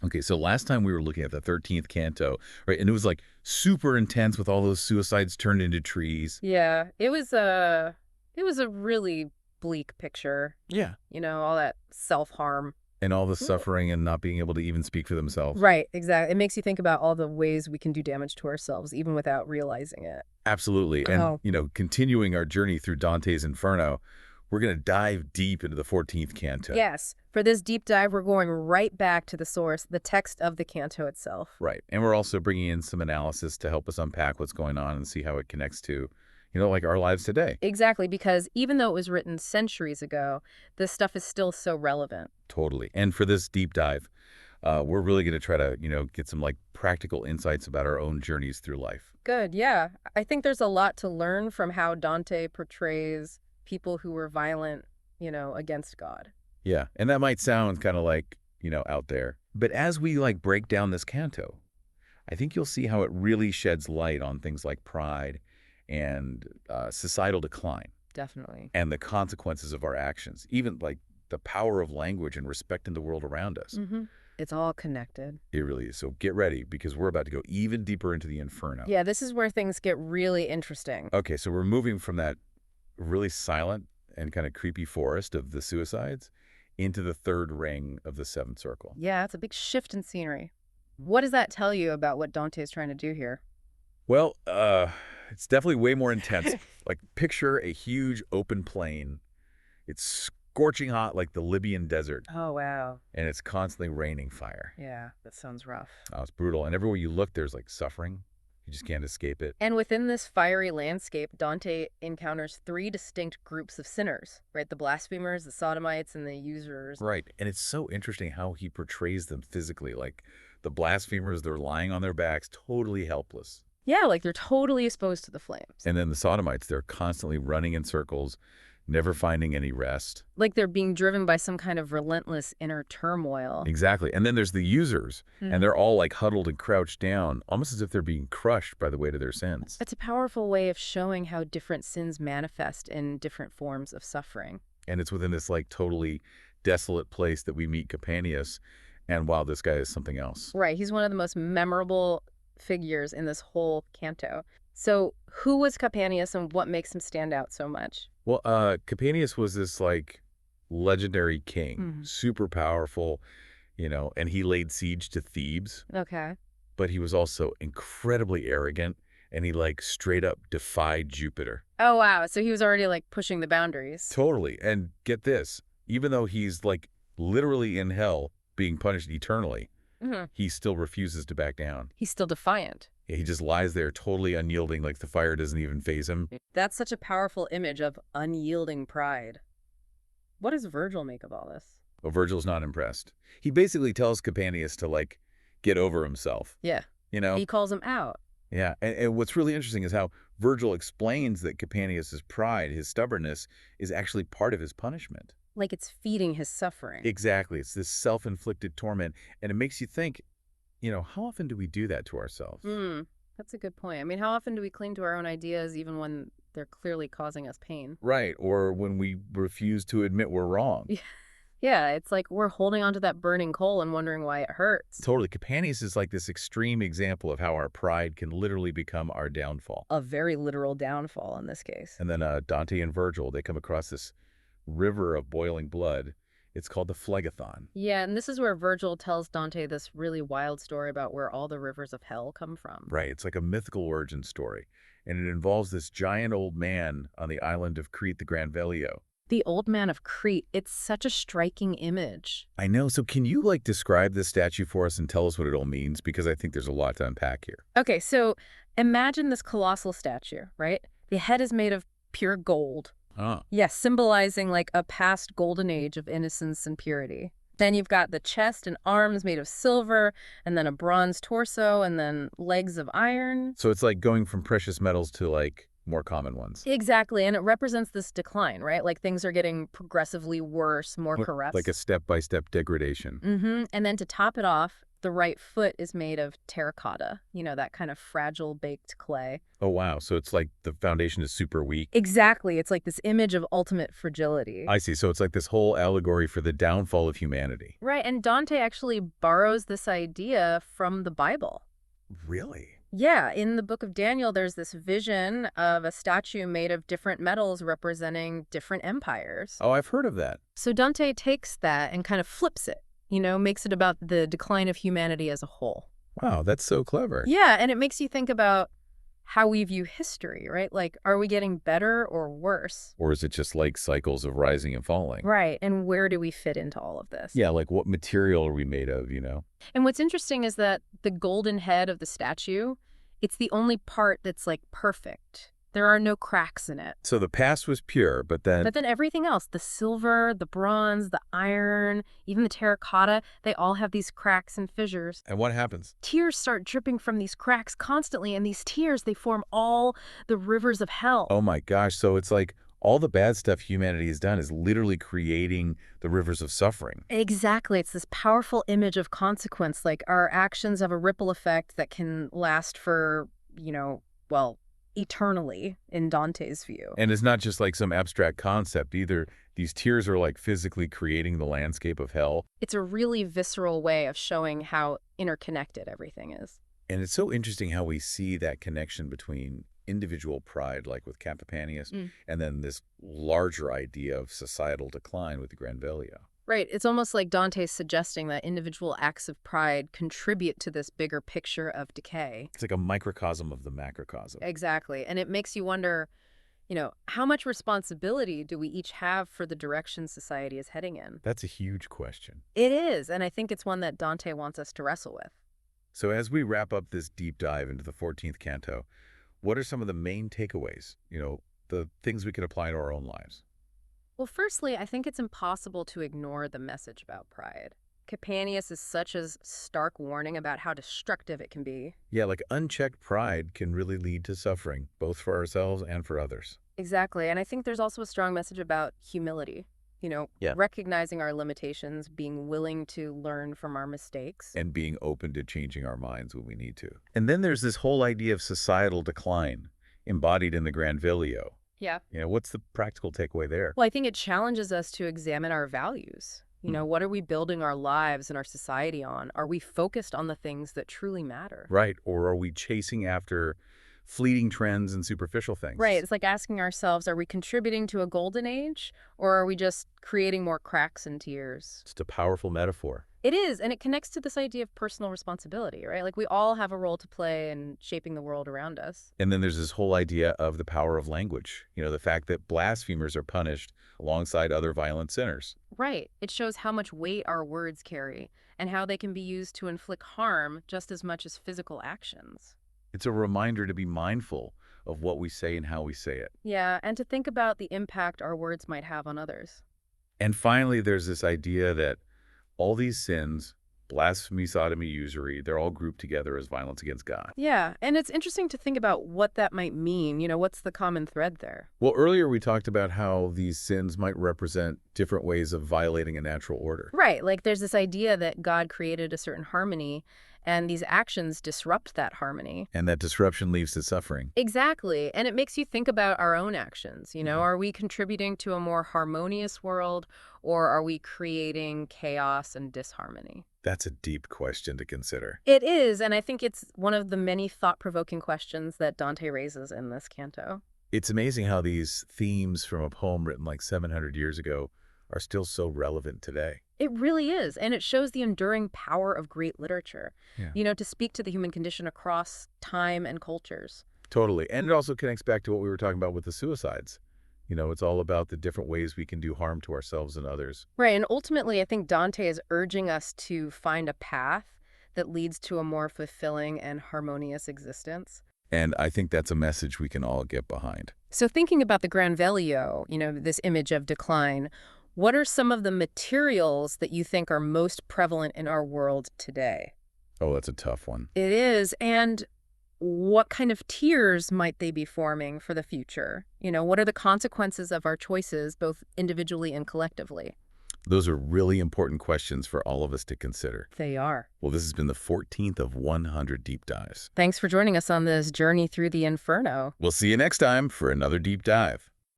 Okay, so last time we were looking at the 13th canto, right? And it was like super intense with all those suicides turned into trees. Yeah, it was a really bleak picture. Yeah. All that self-harm. And all the Ooh. suffering and not being able to even speak for themselves. Right, exactly. It makes you think about all the ways we can do damage to ourselves, even without realizing it. Absolutely. And, Oh, continuing our journey through Dante's Inferno, we're going to dive deep into the 14th canto. yes. For this deep dive, we're going right back to the source, the text of the canto itself. Right. And we're also bringing in some analysis to help us unpack what's going on and see how it connects to, like our lives today. Exactly, because even though it was written centuries ago, this stuff is still so relevant. Totally. And for this deep dive, we're really going to try to, get some like practical insights about our own journeys through life. Good, yeah. I think there's a lot to learn from how Dante portrays people who were violent, against God. Yeah. And that might sound kind of like, out there. But as we like break down this canto, I think you'll see how it really sheds light on things like pride and societal decline Definitely. and the consequences of our actions, even like the power of language and respect in the world around us. Mm-hmm. It's all connected. It really is. So get ready because we're about to go even deeper into the inferno. Yeah, this is where things get really interesting. Okay, so we're moving from that really silent and kind of creepy forest of the suicides into the third ring of the seventh circle. Yeah, it's a big shift in scenery. What does that tell you about what Dante is trying to do here? Well, it's definitely way more intense. Like picture a huge open plain. It's scorching hot like the Libyan desert, Oh, wow. and it's constantly raining fire. Yeah, that sounds rough. Oh, it's brutal. And everywhere you look, there's like suffering. You just can't escape it. And within this fiery landscape, Dante encounters three distinct groups of sinners, right? The blasphemers, the sodomites, and the users. Right. And it's so interesting how he portrays them physically. Like the blasphemers, they're lying on their backs, totally helpless. Yeah, like they're totally exposed to the flames. And then the sodomites, they're constantly running in circles, never finding any rest. Like they're being driven by some kind of relentless inner turmoil. Exactly. And then there's the users, Mhm. and they're all like huddled and crouched down, almost as if they're being crushed by the weight of their sins. It's a powerful way of showing how different sins manifest in different forms of suffering. And it's within this like totally desolate place that we meet Capaneus, and wow, this guy is something else. Right, he's one of the most memorable figures in this whole canto. So who was Capaneus and what makes him stand out so much? Well, Capaneus was this like legendary king, Mhm. super powerful, and he laid siege to Thebes, Okay. but he was also incredibly arrogant, and he like straight up defied Jupiter. Oh, wow. So he was already like pushing the boundaries. Totally. And get this, even though he's like literally in hell being punished eternally, Hmm. he still refuses to back down. He's still defiant. He just lies there totally unyielding, like the fire doesn't even faze him. That's such a powerful image of unyielding pride. What does Virgil make of all this? But Virgil's not impressed. He basically tells Capaneus to like get over himself, Yeah. you know? He calls him out. Yeah. And what's really interesting is how Virgil explains that Capaneus's pride, his stubbornness, is actually part of his punishment. Like it's feeding his suffering. Exactly. It's this self-inflicted torment. And it makes you think, how often do we do that to ourselves? That's a good point. I mean, how often do we cling to our own ideas even when they're clearly causing us pain? Right. Or when we refuse to admit we're wrong. Yeah. Yeah, it's like we're holding onto that burning coal and wondering why it hurts. Totally. Capaneus is like this extreme example of how our pride can literally become our downfall. A very literal downfall in this case. And then Dante and Virgil, they come across this river of boiling blood. It's called the Phlegathon. Yeah, and this is where Virgil tells Dante this really wild story about where all the rivers of hell come from. Right. It's like a mythical origin story. And it involves this giant old man on the island of Crete, the Grand Velio. The Old Man of Crete, it's such a striking image. I know. So can you describe this statue for us and tell us what it all means? Because I think there's a lot to unpack here. Okay, so imagine this colossal statue, right? The head is made of pure gold. Oh. Yes, symbolizing like a past golden age of innocence and purity. Then you've got the chest and arms made of silver, and then a bronze torso, and then legs of iron. So it's like going from precious metals to more common ones. Exactly, and it represents this decline, right? Like things are getting progressively worse, more corrupt. Like a step-by-step degradation. And then to top it off, the right foot is made of terracotta, that kind of fragile baked clay. Oh, wow. So it's like the foundation is super weak. Exactly. It's like this image of ultimate fragility. I see. So it's like this whole allegory for the downfall of humanity. Right, and Dante actually borrows this idea from the Bible. Really? Yeah, in the book of Daniel, there's this vision of a statue made of different metals representing different empires. Oh, I've heard of that. So Dante takes that and kind of flips it, makes it about the decline of humanity as a whole. Wow, that's so clever. Yeah, and it makes you think about how we view history, right? Like, are we getting better or worse? Or is it just like cycles of rising and falling? Right, and where do we fit into all of this? Yeah, like what material are we made of, you know? And what's interesting is that the golden head of the statue, it's the only part that's like perfect. There are no cracks in it. So the past was pure, but then Everything else, the silver, the bronze, the iron, even the terracotta, they all have these cracks and fissures. and what happens? Tears start dripping from these cracks constantly, and these tears, they form all the rivers of hell. Oh my gosh, so it's like all the bad stuff humanity has done is literally creating the rivers of suffering. Exactly. It's this powerful image of consequence. Like our actions have a ripple effect that can last for, well, eternally in Dante's view. And it's not just like some abstract concept either. These tears are like physically creating the landscape of hell. It's a really visceral way of showing how interconnected everything is. And it's so interesting how we see that connection between individual pride, like with Capaneus, and then this larger idea of societal decline with the Granvellio. Right. It's almost like Dante's suggesting that individual acts of pride contribute to this bigger picture of decay. It's like a microcosm of the macrocosm. Exactly. And it makes you wonder, how much responsibility do we each have for the direction society is heading in? That's a huge question. It is. And I think it's one that Dante wants us to wrestle with. So as we wrap up this deep dive into the 14th canto, what are some of the main takeaways, the things we can apply to our own lives? Well, firstly, I think it's impossible to ignore the message about pride. Capaneus is such a stark warning about how destructive it can be. Yeah, like unchecked pride can really lead to suffering, both for ourselves and for others. Exactly. And I think there's also a strong message about humility. Recognizing our limitations, being willing to learn from our mistakes. And being open to changing our minds when we need to. And then there's this whole idea of societal decline embodied in the Granvellio. Yeah. What's the practical takeaway there? Well, I think it challenges us to examine our values. What are we building our lives and our society on? Are we focused on the things that truly matter? Right. Or are we chasing after fleeting trends and superficial things? Right. It's like asking ourselves, are we contributing to a golden age, or are we just creating more cracks and tears? It's a powerful metaphor. It is, and it connects to this idea of personal responsibility, right? Like we all have a role to play in shaping the world around us. And then there's this whole idea of the power of language, the fact that blasphemers are punished alongside other violent sinners. Right. It shows how much weight our words carry and how they can be used to inflict harm just as much as physical actions. It's a reminder to be mindful of what we say and how we say it. Yeah, and to think about the impact our words might have on others. And finally, there's this idea that all these sins, blasphemy, sodomy, usury, they're all grouped together as violence against God. Yeah, and it's interesting to think about what that might mean. What's the common thread there? Well, earlier we talked about how these sins might represent different ways of violating a natural order. Right, like there's this idea that God created a certain harmony, and these actions disrupt that harmony. And that disruption leads to suffering. Exactly, and it makes you think about our own actions. Are we contributing to a more harmonious world, or are we creating chaos and disharmony? That's a deep question to consider. It is, and I think it's one of the many thought-provoking questions that Dante raises in this canto. It's amazing how these themes from a poem written like 700 years ago are still so relevant today. It really is, and it shows the enduring power of great literature, Yeah. To speak to the human condition across time and cultures. Totally. And it also connects back to what we were talking about with the suicides. It's all about the different ways we can do harm to ourselves and others. Right, and ultimately, I think Dante is urging us to find a path that leads to a more fulfilling and harmonious existence. And I think that's a message we can all get behind. So thinking about the Granvellio, this image of decline, what are some of the materials that you think are most prevalent in our world today? Oh, that's a tough one. It is, and what kind of tiers might they be forming for the future? What are the consequences of our choices, both individually and collectively? Those are really important questions for all of us to consider. They are. Well, this has been the 14th of 100 deep dives. Thanks for joining us on this journey through the inferno. We'll see you next time for another deep dive.